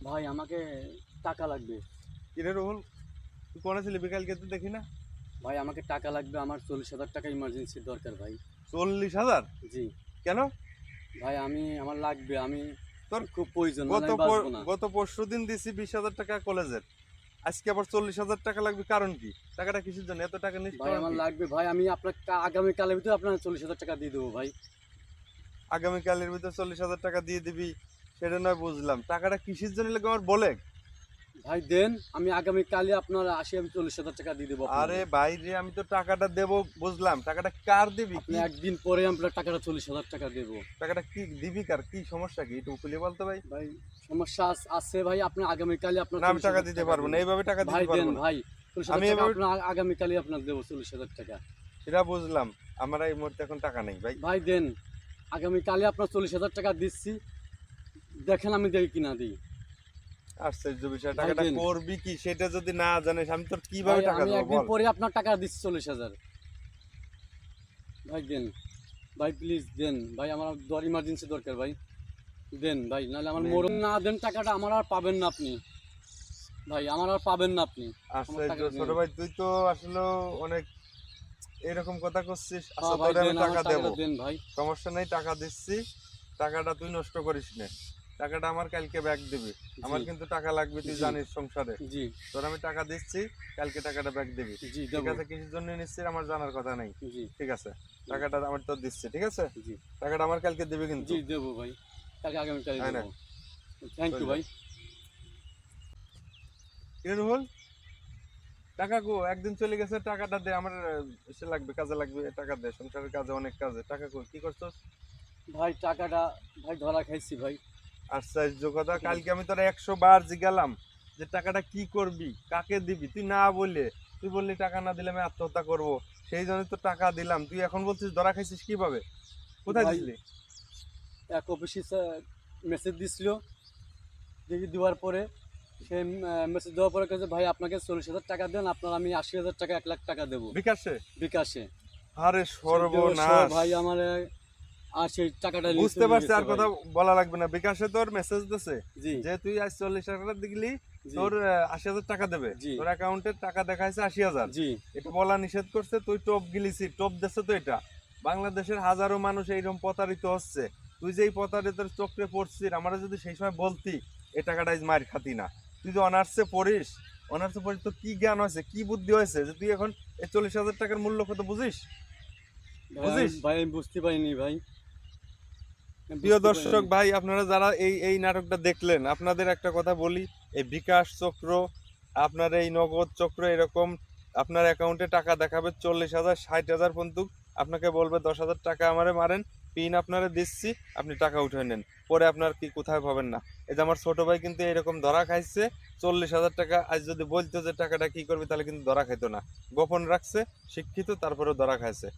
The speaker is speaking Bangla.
ভাই আমাকে টাকা লাগবে। কিরে রোহন, তুই কোনে ছিলি বিকালকে? তো দেখি না। ভাই আমাকে টাকা লাগবে, আমার 40,000 টাকা ইমার্জেন্সি দরকার ভাই। 40,000? জি কেন? ভাই, আমার লাগবে, আমি তোর খুব প্রয়োজন, নাহলে গত আমি বাঁচবো না। গত পরশু দিন দিছি 20,000 টাকা কলেজের, আজকে আবার 40,000 টাকা লাগবে, কারণ কি? টাকাটা কিসের জন্য? এত টাকা নিস ভাই কারণ আমার কি? লাগবে ভাই, আমি আপনার আগামীকালের ভিতরে আপনার 40,000 টাকা দিয়ে দেবো ভাই। আগামীকালের ভিতর 40,000 টাকা দিয়ে দিবি, সেটা নয় বুঝলাম। টাকাটা কিসের জন্য লাগবে আমার বলে। ভাই দেন, আমি আগামীকালে আপনার আমি 40,000 টাকা দিয়ে দেবো আরে আপনাকে। ভাই রে, আমি তো টাকাটা দেবো বুঝলাম, টাকাটা কার দিবি আপনি কি? একদিন পরে আপনার টাকাটা 40,000 টাকা দেবো। টাকাটা কি দিবি কার? কি সমস্যা কি একটু খুলে বলতো ভাই। ভাই সমস্যা আছে ভাই, আপনি আগামীকালে আপনার না, আমি টাকা 40,000 দিতে টাকা পারবো না, দেবো। এইভাবে টাকা ভাই দিতে দেন পারবো না। ভাই, 40,000 আমি টাকা এভাবে আপনার আগামীকালে আপনার দেবো 40,000 টাকা। সেটা বুঝলাম, আমার এই মুহূর্তে এখন টাকা নেই ভাই। ভাই দেন, আগামীকালে আপনার 40,000 টাকা দিচ্ছি, দেখেন আমি দেই কিনা দিই। আশ্চর্য বিষয়, ভাই টাকাটা দেন করবি কি সেটা যদি না জানিস, আমি তোর ভাই, কিভাবে টাকা আমি দেবো একদিন বল। পরে আপনার টাকা দিচ্ছি 40,000। ভাই দেন, ভাই প্লিজ দেন ভাই, আমার ইমার্জেন্সি দরকার ভাই। দেন ভাই, নাহলে আমার মরণ, না দেন টাকাটা আমার আর পাবেন না আপনি। ভাই আমার আর পাবেন না আপনি। আমার আশ্চর্য টাকাটা ছোট দেন। ভাই, তুই তো আসলে অনেক এরকম কথা করছিস। আচ্ছা, হ্যাঁ ভাই তোরে আমি দেন, আমার টাকা দেবো, টাকাটা দেন ভাই। সমস্যা নেই, টাকা দিচ্ছি। টাকাটা তুই নষ্ট করিস না, টাকাটা আমার কালকে ব্যাক দিবি। জি আমার কিন্তু টাকা লাগবে, তুই জি জানিস সংসারে। জি তোর আমি টাকা দিচ্ছি, কালকে টাকাটা ব্যাক দিবি। জি ঠিক দেবো। আছে, কিসের জন্য নিচ্ছিস আমার জানার কথা নেই। জি ঠিক আছে, টাকাটা আমার তো দিচ্ছি, ঠিক আছে। জি টাকাটা আমার কালকে দিবি কিন্তু। জি দেবো ভাই, কালকে আগামীকালে তাই না? দেবো। থ্যাংক চল ইউ যা। ভাই। কিরে রুহুল, টাকা কো? একদিন চলে গেছে, টাকাটা দে আমার। এসে লাগবে, কাজে লাগবে, টাকা দে, সংসারের কাজে, অনেক কাজে। টাকা কো? কি করছস? ভাই টাকাটা, ভাই ধরা খাইছি ভাই। আশ্চর্য কথা, কালকে আমি তোরা 100 বার জিজ্ঞালাম যে টাকাটা কি করবি, কাকে দিবি, তুই না বললে, তুই বললি টাকা না দিলে আমি আত্মহত্যা করব। সেই জন্য তো টাকা দিলাম, তুই এখন বলছিস ধরা খাইছিস কিভাবে? কোথায় ভাই দিছিলি? এক অফিসে মেসেজ দিছিল, দেখি দেওয়ার পরে সে মেসেজ দেওয়ার পরে কাছে ভাই আপনাকে 40,000 টাকা দেন, আপনার আমি 80,000 টাকা 1 লাখ টাকা দেবো বিকাশে? বিকাশে। আরে সে দেওয়ার সর্বনাশ! ভাই আমার আর সেই টাকাটা নিয়ে বুঝতে চলে পারছি, গেছে আর ভাই। কথা বলা লাগবে না। বিকাশে তোর মেসেজ দিছে জি যে তুই আজ 40,000 দিলি, জি তোর 80,000 টাকা দেবে। জি তোর অ্যাকাউন্টে টাকা দেখাইছে 80,000। জি এটা বলা নিষেধ করছে, তুই টপ গিলিছি, টপ দিচ্ছে তো এটা। বাংলাদেশের হাজারো মানুষ এইরকম প্রতারিত হচ্ছে, তুই যে এই প্রতারিতের চক্রে পড়ছিস, আমরা যদি সেই সময় বলতি এই টাকাটা আজ মার খাতি না। তুই যে অনার্সে পড়িস, অনার্সে পড়িস, তোর কি জ্ঞান হয়েছে, কি বুদ্ধি হয়েছে যে তুই এখন এই 40,000 টাকার মূল্য কত বুঝিস? বুঝিস? ভাই আমি বুঝতে পারিনি ভাই, আমি প্রিয় বুঝতে দর্শক পারিনি। ভাই, আপনারা যারা এই এই নাটকটা দেখলেন, আপনাদের একটা কথা বলি, এই বিকাশ চক্র, আপনার এই নগদ চক্র, এরকম আপনার অ্যাকাউন্টে টাকা দেখাবে 40,000, 60,000 পর্যন্ত। আপনাকে বলবে 10,000 টাকা আমারে মারেন, পিন আপনারে দিচ্ছি, আপনি টাকা উঠে নেন। পরে আপনার কি কোথায় পাবেন না। এই যে আমার ছোট ভাই কিন্তু এরকম ধরা খাইছে। 40,000 টাকা আজ যদি বলতো যে টাকাটা কি করবে, তাহলে কিন্তু ধরা খাইতো না। গোপন রাখছে, শিক্ষিত, তারপরেও ধরা খাইছে।